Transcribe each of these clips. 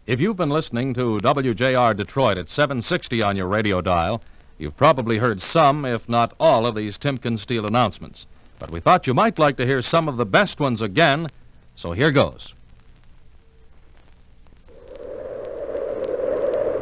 If you've been listening to WJR Detroit at 760 on your radio dial, you've probably heard some, if not all, of these Timken Steel announcements. But we thought you might like to hear some of the best ones again, so here goes.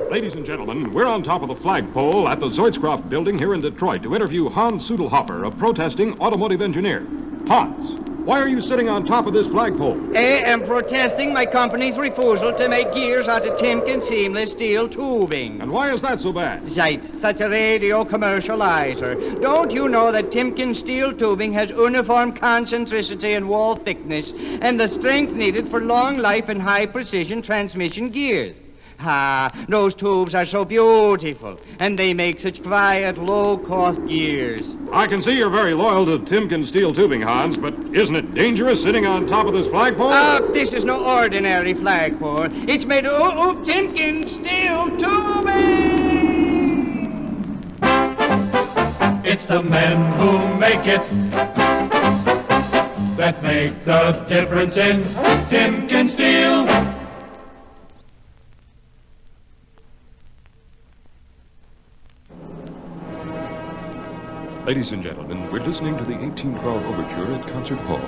Ladies and gentlemen, we're on top of the flagpole at the Zoitzcroft building here in Detroit to interview Hans Sudelhopper, a protesting automotive engineer. Hans, why are you sitting on top of this flagpole? I am protesting my company's refusal to make gears out of Timken seamless steel tubing. And why is that so bad? Right, such a radio commercializer. Don't you know that Timken steel tubing has uniform concentricity and wall thickness and the strength needed for long life and high precision transmission gears? Those tubes are so beautiful, and they make such quiet, low-cost gears. I can see you're very loyal to Timken steel tubing, Hans, but isn't it dangerous sitting on top of this flagpole? This is no ordinary flagpole. It's made of Timken steel tubing! It's the men who make it that make the difference in Timken steel. Ladies and gentlemen, we're listening to the 1812 Overture at Concert Hall.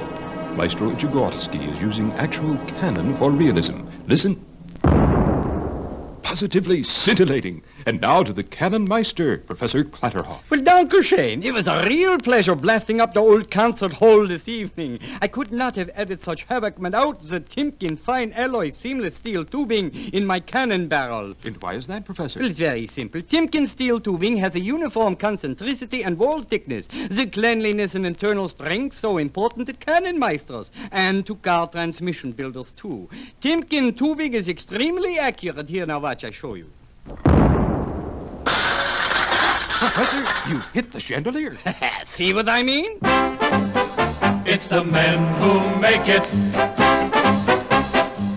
Maestro Jagorsky is using actual cannon for realism. Listen. Positively scintillating. And now to the Cannon Meister, Professor Klatterhoff. Well, Dankeschön. It was a real pleasure blasting up the old concert hall this evening. I could not have added such havoc without the Timken fine alloy seamless steel tubing in my cannon barrel. And why is that, Professor? Well, it's very simple. Timken steel tubing has a uniform concentricity and wall thickness. The cleanliness and internal strength so important to cannon meisters and to car transmission builders, too. Timken tubing is extremely accurate. Here, now watch, I show you. Professor, you hit the chandelier. See what I mean? It's the men who make it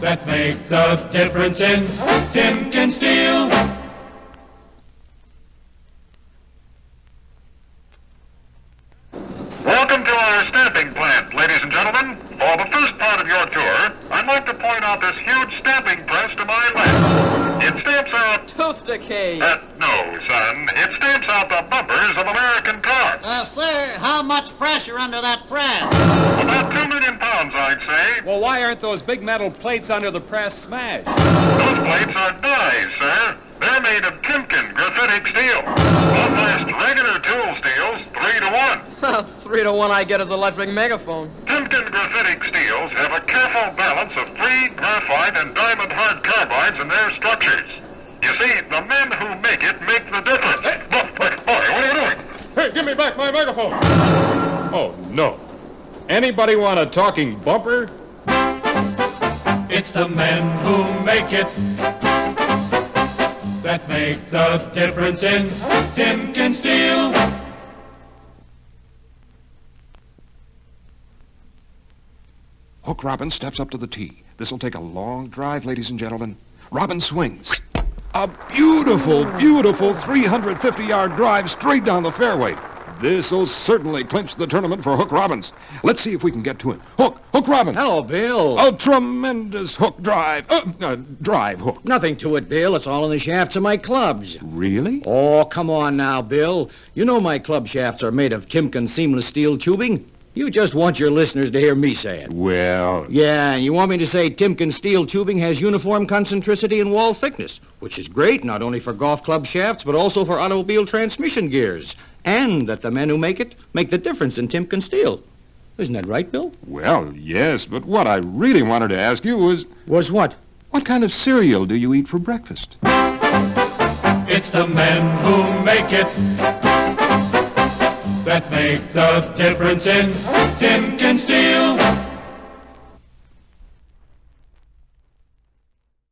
that make the difference in Timken steel. Welcome to our stamping plant, ladies and gentlemen. For the first part of your tour, I'd like to point out this huge stamping press to my left. It stamps out... Tooth decay. No, son. It stamps out the bumpers of American cars. Sir, how much pressure under that press? About 2 million pounds, I'd say. Well, why aren't those big metal plates under the press smashed? Those plates are dies, sir. They're made of Timken graphitic steel. Won't last regular tool steels 3 to 1. 3 to 1 I get as electric megaphone. Timken graphitic steels have a careful balance of free graphite and diamond hard carbides in their structures. You see, the men who make it make the difference. Hey, boy, what are you doing? Hey, give me back my megaphone. Oh, no. Anybody want a talking bumper? It's the men who make it that make the difference in Timken steel. Hook Robin steps up to the tee. This'll take a long drive, ladies and gentlemen. Robin swings. A beautiful, beautiful 350-yard drive straight down the fairway. This'll certainly clinch the tournament for Hook Robbins. Let's see if we can get to him. Hook Robin. Hello, Bill. A tremendous hook drive. Drive hook. Nothing to it, Bill. It's all in the shafts of my clubs. Really? Oh, come on now, Bill. You know my club shafts are made of Timken seamless steel tubing. You just want your listeners to hear me say it. Well... Yeah, you want me to say Timken steel tubing has uniform concentricity and wall thickness, which is great not only for golf club shafts, but also for automobile transmission gears. And that the men who make it make the difference in Timken steel. Isn't that right, Bill? Well, yes, but what I really wanted to ask you was... Was what? What kind of cereal do you eat for breakfast? It's the men who make it that make the difference in Timken steel.